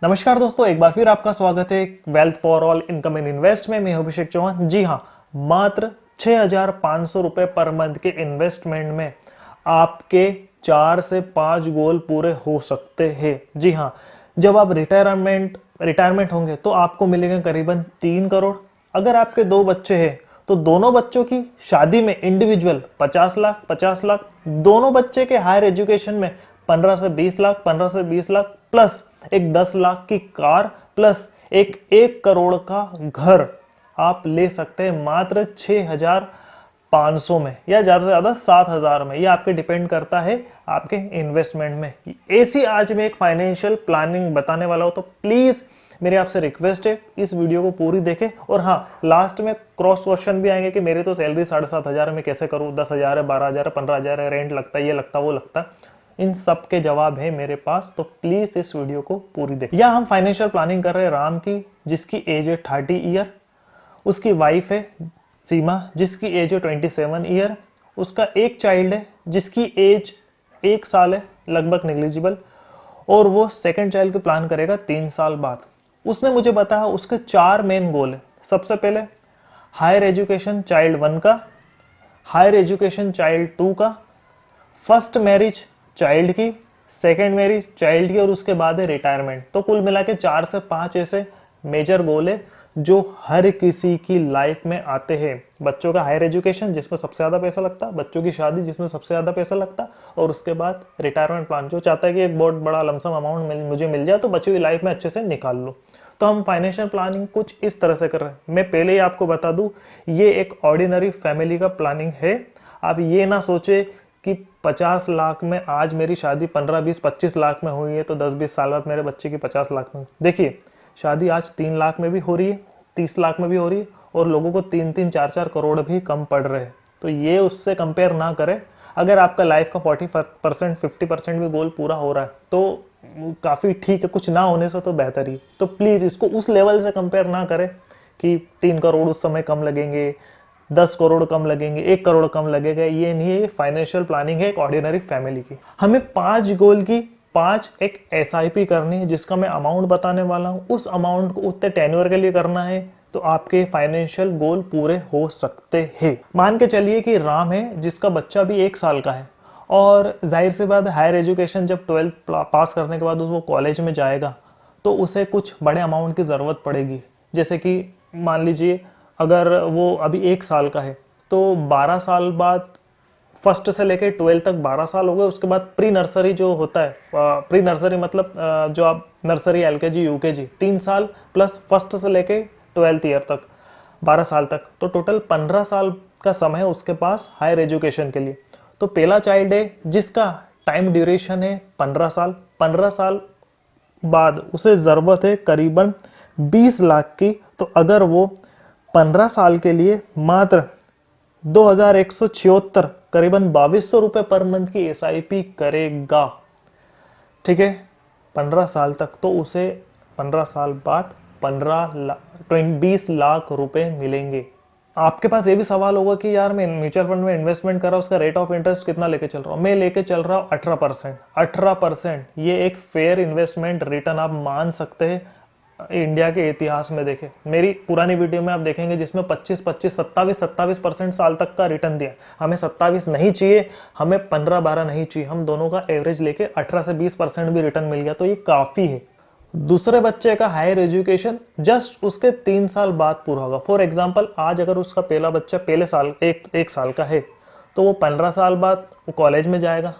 नमस्कार दोस्तों, एक बार फिर आपका स्वागत है wealth for all income in invest में। मैं अभिषेक चौहान। जी हाँ, मात्र 6,500 रुपए पर मंथ के इन्वेस्टमेंट में आपके 4 से 5 गोल पूरे हो सकते हैं। जी हाँ, जब आप रिटायरमेंट होंगे तो आपको मिलेंगे करीबन 3 करोड़। अगर आपके 2 बच्चे हैं तो दोनों बच्चों की शादी में इंडिविजुअल 50 लाख, दोनों बच्चे के हायर एजुकेशन में 15 से 20 लाख, 15 से 20 लाख प्लस एक 10 लाख की कार प्लस एक 1 करोड़ का घर आप ले सकते हैं मात्र 6,500 में, या ज्यादा से ज्यादा 7,000 में। ये आपके डिपेंड करता है आपके इन्वेस्टमेंट में। ऐसी आज मैं एक फाइनेंशियल प्लानिंग बताने वाला हूं, तो प्लीज मेरी आपसे रिक्वेस्ट है इस वीडियो को पूरी देखें। और हाँ, लास्ट में क्रॉस क्वेश्चन भी आएंगे कि मेरी तो सैलरी 7,500 में कैसे करूँ, 10,000 है, 12,000 है, 15,000 है, रेंट लगता है, ये लगता वो लगता। इन सब के जवाब है मेरे पास, तो प्लीज इस वीडियो को पूरी देखें। या हम फाइनेंशियल प्लानिंग कर रहे हैं राम की, जिसकी एज है 30 ईयर। उसकी वाइफ है सीमा, जिसकी एज है 27 ईयर। उसका एक चाइल्ड है जिसकी एज 1 साल है, लगभग नेग्लिजिबल। और वो सेकंड चाइल्ड की प्लान करेगा 3 साल बाद। उसने मुझे बताया उसके 4 मेन गोल है। सबसे पहले हायर एजुकेशन चाइल्ड 1 का, हायर एजुकेशन चाइल्ड 2 का, फर्स्ट मैरिज चाइल्ड की, सेकेंड मैरिज चाइल्ड की, और उसके बाद है रिटायरमेंट। तो कुल मिला के 4 से 5 ऐसे मेजर गोल है जो हर किसी की लाइफ में आते हैं। बच्चों का हायर एजुकेशन जिसमें सबसे ज्यादा पैसा लगता, बच्चों की शादी जिसमें सबसे ज्यादा पैसा लगता, और उसके बाद रिटायरमेंट प्लान जो चाहता है कि एक बहुत बड़ा लमसम अमाउंट मुझे मिल जाए तो बच्चों की लाइफ में अच्छे से निकाल लो। तो हम फाइनेंशियल प्लानिंग कुछ इस तरह से कर रहे हैं। मैं पहले ही आपको बता दूं, ये एक ऑर्डिनरी फैमिली का प्लानिंग है। आप ये ना सोचे कि 50 लाख में आज मेरी शादी 15, 20, 25 लाख में हुई है तो 10-20 साल बाद मेरे बच्चे की 50 लाख में। देखिए, शादी आज 3 लाख में भी हो रही है, 30 लाख में भी हो रही है, और लोगों को 3-3, 4-4 करोड़ भी कम पड़ रहे हैं। तो ये उससे कंपेयर ना करें। अगर आपका लाइफ का 40%, 50% भी गोल पूरा हो रहा है तो काफ़ी ठीक है, कुछ ना होने से तो बेहतर ही। तो प्लीज़ इसको उस लेवल से कंपेयर ना करें कि 3 करोड़ उस समय कम लगेंगे, 10 करोड़ कम लगेंगे, 1 करोड़ कम लगेगा। ये नहीं है, ये फाइनेंशियल प्लानिंग है एक ऑर्डिनरी फैमिली की। हमें 5 गोल की 5 एक SIP करनी है, जिसका मैं अमाउंट बताने वाला हूँ। उस अमाउंट को उतने टेन्योर के लिए करना है तो आपके फाइनेंशियल गोल पूरे हो सकते हैं। मान के चलिए कि राम है जिसका बच्चा भी 1 साल का है, और जाहिर सी बात, हायर एजुकेशन जब 12th पास करने के बाद वो कॉलेज में जाएगा तो उसे कुछ बड़े अमाउंट की ज़रूरत पड़ेगी। जैसे कि मान लीजिए अगर वो अभी 1 साल का है तो 12 साल बाद, फर्स्ट से लेकर 12 तक 12 साल हो गए। उसके बाद प्री नर्सरी जो होता है, प्री नर्सरी मतलब जो आप नर्सरी, LKG, UKG, 3 साल प्लस फर्स्ट से लेकर 12th ईयर तक 12 साल तक, तो टोटल 15 साल का समय है उसके पास हायर एजुकेशन के लिए। तो पहला चाइल्ड है जिसका टाइम ड्यूरेशन है 15 साल। 15 साल बाद उसे ज़रूरत है करीबन 20 लाख की। तो अगर वो 15 साल के लिए मात्र 2,176, करीबन 2,200 रुपये पर मंथ की SIP करेगा, ठीक है, 15 साल तक, तो उसे 15 साल बाद 20 लाख रुपए मिलेंगे। आपके पास ये भी सवाल होगा कि यार मैं म्यूचुअल फंड में इन्वेस्टमेंट कर रहा हूँ, उसका रेट ऑफ इंटरेस्ट कितना लेके चल रहा हूँ। मैं लेके चल रहा हूँ 18%। 18% ये एक फेयर इन्वेस्टमेंट रिटर्न आप मान सकते हैं इंडिया के इतिहास में। देखें मेरी पुरानी वीडियो में आप देखेंगे जिसमें 25-25, 27-27% साल तक का रिटर्न दिया। हमें 27 नहीं चाहिए, हमें 15-12 नहीं चाहिए, हम दोनों का एवरेज लेके 18 से 20% भी रिटर्न मिल गया तो ये काफ़ी है। दूसरे बच्चे का हायर एजुकेशन जस्ट उसके 3 साल बाद पूरा होगा। फॉर एग्जाम्पल, आज अगर उसका पहला बच्चा पहले साल एक साल का है तो वो 15 साल बाद वो कॉलेज में जाएगा।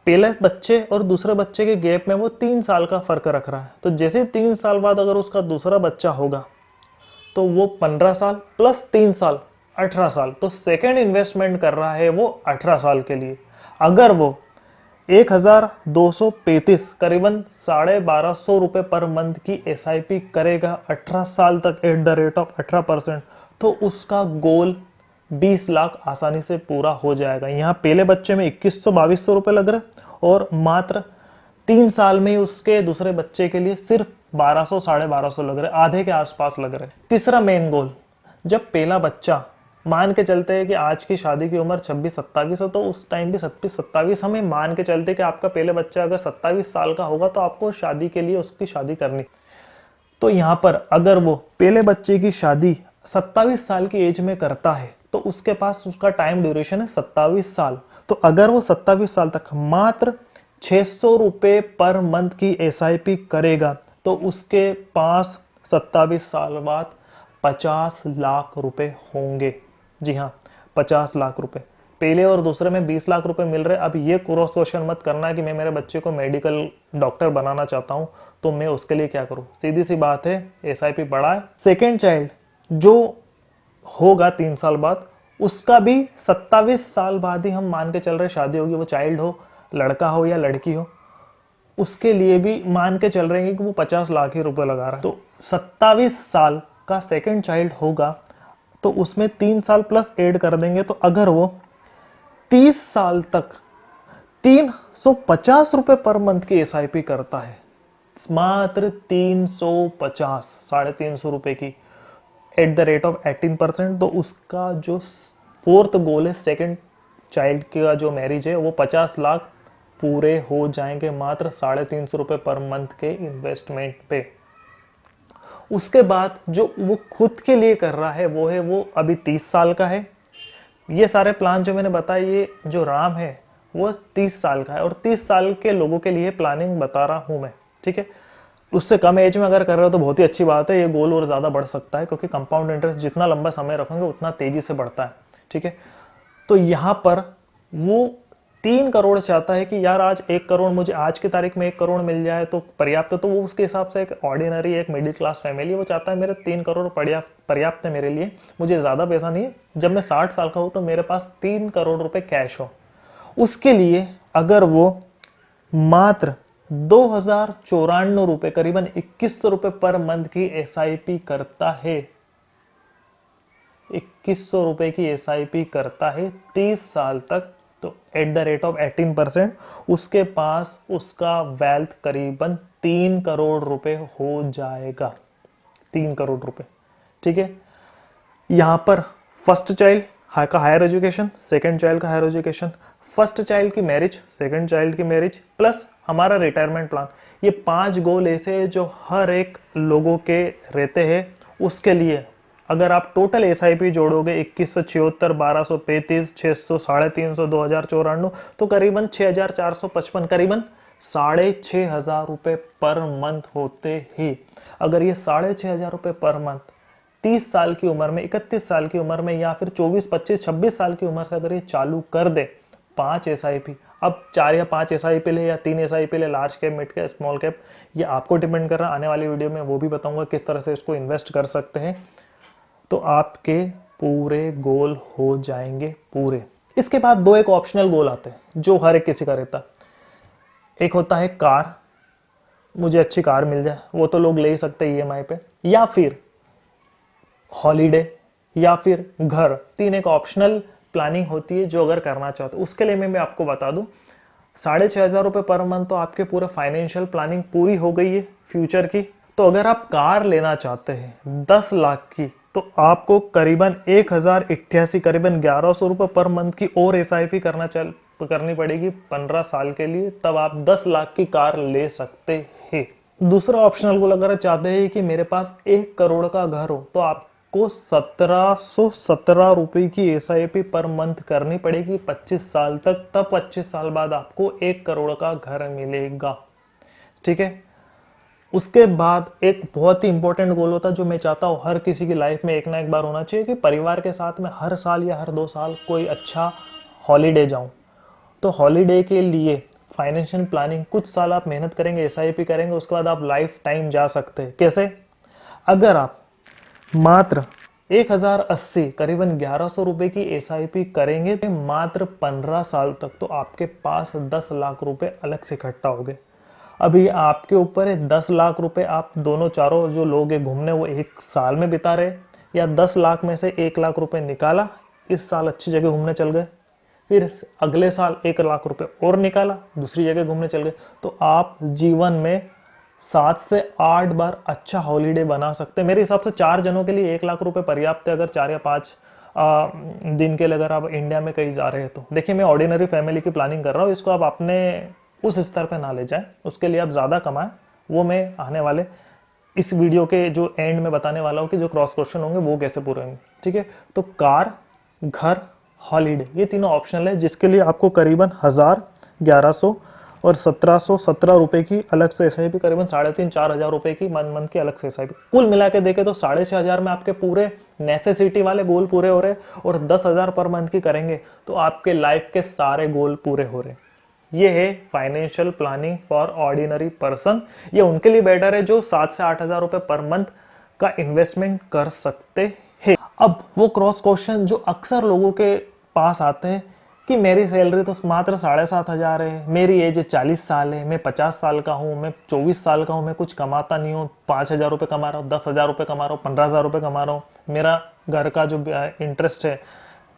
पहले बच्चे और दूसरे बच्चे के गैप में वो 3 साल का फर्क रख रहा है। तो जैसे 3 साल बाद अगर उसका दूसरा बच्चा होगा तो वो 15 साल प्लस 3 साल 18 साल, तो सेकेंड इन्वेस्टमेंट कर रहा है वो 18 साल के लिए। अगर वो 1,235, करीबन 1,250 रुपये पर मंथ की SIP करेगा 18 साल तक एट द रेट ऑफ 18%, तो उसका गोल 20 लाख आसानी से पूरा हो जाएगा। यहाँ पहले बच्चे में 2,100-2,200 रुपये लग रहे, और मात्र 3 साल में ही उसके दूसरे बच्चे के लिए सिर्फ 1,200, 1,250 लग रहे, आधे के आसपास लग रहे। तीसरा मेन गोल, जब पहला बच्चा मान के चलते हैं कि आज की शादी की उम्र 26-27 है, तो उस टाइम भी 26-27 हमें मान के चलते कि आपका पहले बच्चा अगर 27 साल का होगा तो आपको शादी के लिए उसकी शादी करनी। तो यहाँ पर अगर वो पहले बच्चे की शादी 27 साल की एज में करता है तो उसके पास उसका टाइम ड्यूरेशन है 27 साल। तो अगर वो 27 साल तक मात्र 600 रुपये पर मंथ की SIP करेगा तो उसके पास 27 साल बाद 50 लाख रुपए होंगे। जी हाँ, 50 लाख रुपए। पहले और दूसरे में 20 लाख रुपए मिल रहे। अब ये क्रॉस क्वेश्चन मत करना कि मैं मेरे बच्चे को मेडिकल डॉक्टर बनाना चाहता हूं तो मैं उसके लिए क्या करूं। सीधी सी बात है, SIP बढ़ाए। सेकेंड चाइल्ड जो होगा 3 साल बाद, उसका भी 27 साल बाद ही हम मान के चल रहे शादी होगी, वो चाइल्ड हो, लड़का हो या लड़की हो, उसके लिए भी मान के चल रहे हैं कि वो 50 लाख ही रुपए लगा रहा है। तो 27 साल का सेकेंड चाइल्ड होगा तो उसमें 3 साल प्लस ऐड कर देंगे, तो अगर वो 30 साल तक 350 रुपए पर मंथ की SIP करता है, मात्र 350, 350 रुपए की एट द रेट ऑफ 18%, तो उसका जो फोर्थ गोल है सेकंड चाइल्ड का जो मैरिज है वो 50 लाख पूरे हो जाएंगे मात्र 350 रुपए पर मंथ के इन्वेस्टमेंट पे। उसके बाद जो वो खुद के लिए कर रहा है वो अभी 30 साल का है। ये सारे प्लान जो मैंने बताए, ये जो राम है वो 30 साल का है और 30 साल के लोगों के लिए प्लानिंग बता रहा हूं मैं, ठीक है। उससे कम एज में अगर कर रहे हो तो बहुत ही अच्छी बात है, ये गोल और ज़्यादा बढ़ सकता है क्योंकि कंपाउंड इंटरेस्ट जितना लंबा समय रखोगे उतना तेजी से बढ़ता है, ठीक है। तो यहाँ पर वो 3 करोड़ चाहता है कि यार आज 1 करोड़ मुझे आज की तारीख में 1 करोड़ मिल जाए तो पर्याप्त है। तो वो उसके हिसाब से एक ऑर्डिनरी एक मिडिल क्लास फैमिली, वो चाहता है मेरे 3 करोड़ पर्याप्त है मेरे लिए, मुझे ज़्यादा पैसा नहीं है, जब मैं 60 साल का हूँ तो मेरे पास 3 करोड़ रुपए कैश हो। उसके लिए अगर वो मात्र 2094 रुपए, करीबन 2100 रुपए पर मंथ की SIP करता है, 2100 रुपए की SIP करता है 30 साल तक, तो एट द रेट ऑफ 18% उसके पास उसका वेल्थ करीबन 3 करोड़ रुपए हो जाएगा। 3 करोड़ रुपए, ठीक है। यहां पर फर्स्ट चाइल्ड का हायर एजुकेशन, सेकंड चाइल्ड का हायर एजुकेशन, फर्स्ट चाइल्ड की मैरिज, सेकंड चाइल्ड की मैरिज, प्लस हमारा रिटायरमेंट प्लान, ये 5 गोल ऐसे हैं जो हर एक लोगों के रहते हैं। उसके लिए अगर आप टोटल SIP जोड़ोगे 2176, 1235, 600, 350, 2094, तो करीबन 6455, करीबन 6500 रुपए पर मंथ होते ही। अगर ये 6500 रुपए पर मंथ 30 साल की उम्र में, 31 साल की उम्र में या फिर 24, 25, 26 साल की उम्र से अगर ये चालू कर दे 5 SIP, अब 4 या 5 SIP ले या 3 SIP ले, large cap, mid cap, small cap, ये आपको डिपेंड कर रहा है। आने वाली वीडियो में वो भी बताऊंगा किस तरह से इसको इन्वेस्ट कर सकते हैं, तो आपके पूरे गोल हो जाएंगे पूरे। इसके बाद 2 एक ऑप्शनल गोल आते हैं जो हर एक किसी का रहता है। एक होता है कार, मुझे अच्छी कार मिल जाए, वो तो लोग ले ही सकते हैं EMI पे, या फिर हॉलीडे, या फिर घर। 3 एक ऑप्शनल प्लानिंग होती है जो अगर करना चाहते हो। उसके लिए मैं आपको बता दूं 6500 रुपए पर मंथ तो आपके पूरे फाइनेंशियल प्लानिंग पूरी हो गई है फ्यूचर की। तो अगर आप कार लेना चाहते हैं 10 लाख की, तो आपको करीबन 1088, करीबन 1100 रुपए पर मंथ की और SIP करनी पड़ेगी 15 साल के लिए, तब आप 10 लाख की कार ले सकते हैं। दूसरा ऑप्शनल गोल अगर चाहते हैं कि मेरे पास 1 करोड़ का घर हो, तो आपको 1717 रुपए की SIP पर मंथ करनी पड़ेगी 25 साल तक, तब 25 साल बाद आपको 1 करोड़ का घर मिलेगा, ठीक है। उसके बाद एक बहुत ही इंपॉर्टेंट गोल होता है जो मैं चाहता हूँ हर किसी की लाइफ में एक ना एक बार होना चाहिए, कि परिवार के साथ में हर साल या हर 2 साल कोई अच्छा हॉलीडे जाऊं। तो हॉलीडे के लिए फाइनेंशियल प्लानिंग, कुछ साल आप मेहनत करेंगे, SIP करेंगे, उसके बाद आप लाइफ टाइम जा सकते हैं। कैसे? अगर आप मात्र 1080, करीबन 1100 रुपए की SIP करेंगे तो मात्र 15 साल तक, तो आपके पास 10 लाख रुपए अलग से इकट्ठा हो गए। अभी आपके ऊपर है 10 लाख रुपए आप दोनों चारों जो लोग हैं घूमने वो 1 साल में बिता रहे, या 10 लाख में से 1 लाख रुपए निकाला, इस साल अच्छी जगह घूमने चल गए, फिर अगले साल 1 लाख रुपए और निकाला, दूसरी जगह घूमने चल गए, तो आप जीवन में 7 से 8 बार अच्छा हॉलीडे बना सकते हैं। मेरे हिसाब से 4 जनों के लिए 1 लाख रुपए पर्याप्त है। अगर 4 या 5 दिन के लिए अगर आप इंडिया में कहीं जा रहे हैं तो देखिए, मैं ऑर्डिनरी फैमिली की प्लानिंग कर रहा हूँ, इसको आप अपने उस स्तर पे ना ले जाएं, उसके लिए आप ज़्यादा कमाएं। वो मैं आने वाले इस वीडियो के जो एंड में बताने वाला हूँ कि जो क्रॉस क्वेश्चन होंगे वो कैसे पूरे होंगे, ठीक है। तो कार, घर, हॉलीडे, ये तीनों ऑप्शनल है, जिसके लिए आपको करीबन 1000, 1100 और 1717 रुपए की अलग से एसआईपी, करीबन 3500-4000 रुपए की मंथ की अलग से एसआईपी, कुल मिला के देखे तो 6500 में आपके पूरे नेसेसिटी वाले गोल पूरे हो रहे हैं। और 10,000 पर मंथ की करेंगे तो आपके लाइफ के सारे गोल पूरे हो रहे हैं। ये है financial planning for ordinary person. ये उनके लिए बेटर है जो 7 से 8,000 रुपए पर मंथ का इन्वेस्टमेंट कर सकते हैं। अब वो क्रॉस क्वेश्चन जो अक्सर लोगों के पास आते हैं कि मेरी सैलरी तो मात्र 7,500 है, मेरी एज 40 साल है, मैं 50 साल का हूँ, मैं 24 साल का हूँ, मैं कुछ कमाता नहीं हूँ, 5,000 रुपये कमा रहा हूँ, 10,000 रुपये कमा रहा हूँ, 15,000 रुपये कमा रहा हूँ, मेरा घर का जो इंटरेस्ट है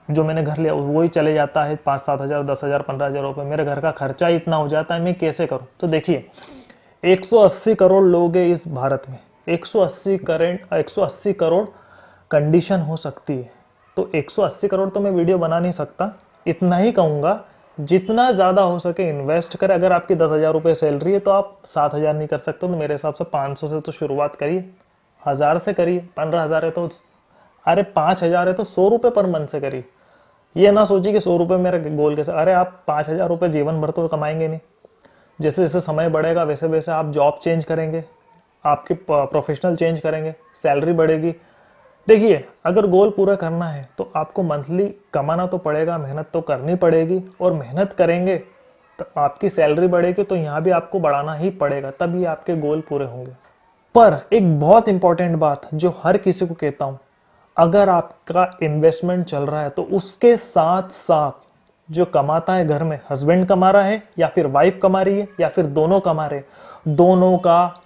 जो मैंने घर लिया वही चले जाता है 5-7,000, 10,000, 15,000 रुपये, मेरे घर का खर्चा इतना हो जाता है, मैं कैसे करूँ। तो देखिए, 180 करोड़ लोग हैं इस भारत में, 180 करोड़ कंडीशन हो सकती है। तो 180 करोड़ तो मैं वीडियो बना नहीं सकता, इतना ही कहूँगा जितना ज़्यादा हो सके इन्वेस्ट करें। अगर आपकी 10,000 रुपये सैलरी है तो आप 7,000 नहीं कर सकते, तो मेरे हिसाब से 500 से तो शुरुआत करिए, 1000 से करिए, 15,000 है तो, अरे 5,000 है तो 100 रुपये पर मंथ से करिए। ये ना सोचिए कि 100 रुपये मेरा गोल कैसे, अरे आप 5,000 रुपये जीवन भर तो कमाएंगे नहीं। जैसे जैसे समय बढ़ेगा वैसे वैसे आप जॉब चेंज करेंगे, आपकी प्रोफेशनल चेंज करेंगे, सैलरी बढ़ेगी। देखिए, अगर गोल पूरा करना है तो आपको मंथली कमाना तो पड़ेगा, मेहनत तो करनी पड़ेगी, और मेहनत करेंगे तो आपकी सैलरी बढ़ेगी, तो यहाँ भी आपको बढ़ाना ही पड़ेगा, तभी आपके गोल पूरे होंगे। पर एक बहुत इंपॉर्टेंट बात जो हर किसी को कहता हूँ, अगर आपका इन्वेस्टमेंट चल रहा है तो उसके साथ साथ जो कमाता है घर में, हस्बैंड कमा रहा है या फिर वाइफ कमा रही है या फिर दोनों कमा रहे, दोनों का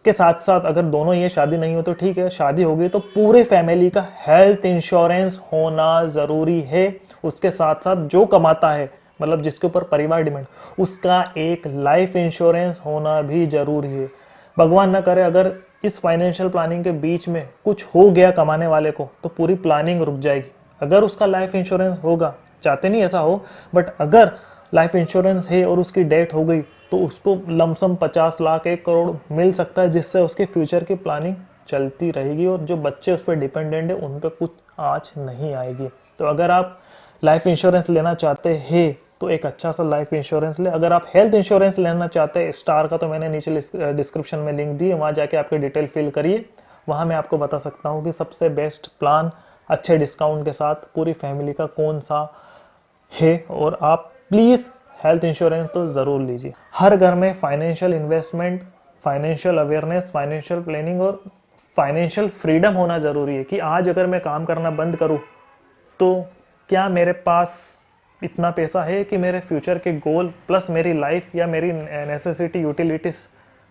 के साथ साथ, अगर दोनों ये शादी नहीं हो तो ठीक है, शादी हो गई तो पूरे फैमिली का हेल्थ इंश्योरेंस होना जरूरी है। उसके साथ साथ जो कमाता है, मतलब जिसके ऊपर परिवार डिपेंड, उसका एक लाइफ इंश्योरेंस होना भी जरूरी है। भगवान ना करे अगर इस फाइनेंशियल प्लानिंग के बीच में कुछ हो गया कमाने वाले को, तो पूरी प्लानिंग रुक जाएगी। अगर उसका लाइफ इंश्योरेंस होगा, चाहते नहीं ऐसा हो, बट अगर लाइफ इंश्योरेंस है और उसकी डेथ हो गई तो उसको लमसम 50 लाख 1 करोड़ मिल सकता है, जिससे उसके फ्यूचर की प्लानिंग चलती रहेगी और जो बच्चे उस पर डिपेंडेंट है उन पर कुछ आँच नहीं आएगी। तो अगर आप लाइफ इंश्योरेंस लेना चाहते हैं तो एक अच्छा सा लाइफ इंश्योरेंस ले। अगर आप हेल्थ इंश्योरेंस लेना चाहते हैं स्टार का, तो मैंने नीचे डिस्क्रिप्शन में लिंक दी है, वहाँ जाके आपके डिटेल फिल करिए। वहाँ मैं आपको बता सकता हूँ कि सबसे बेस्ट प्लान अच्छे डिस्काउंट के साथ पूरी फैमिली का कौन सा है, और आप प्लीज़ हेल्थ इंश्योरेंस तो ज़रूर लीजिए। हर घर में financial investment, financial awareness, financial planning और फाइनेंशियल फ्रीडम होना ज़रूरी है कि आज अगर मैं काम करना बंद करूँ तो क्या मेरे पास इतना पैसा है कि मेरे फ्यूचर के गोल प्लस मेरी लाइफ या मेरी नेसेसिटी यूटिलिटीज़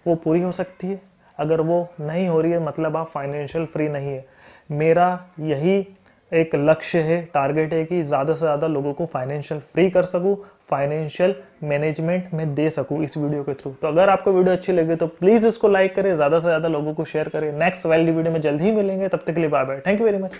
वो पूरी हो सकती है। अगर वो नहीं हो रही है मतलब आप फाइनेंशियल फ्री नहीं है। मेरा यही एक लक्ष्य है, टारगेट है कि ज़्यादा से ज़्यादा लोगों को फाइनेंशियल फ्री कर सकूँ, फाइनेंशियल मैनेजमेंट में दे सकूँ इस वीडियो के थ्रू। तो अगर आपको वीडियो अच्छी लगी तो प्लीज़ इसको लाइक करें, ज़्यादा से ज़्यादा लोगों को शेयर करें। नेक्स्ट वैल्यू वीडियो में जल्द ही मिलेंगे, तब तक के लिए bye bye, thank you very much.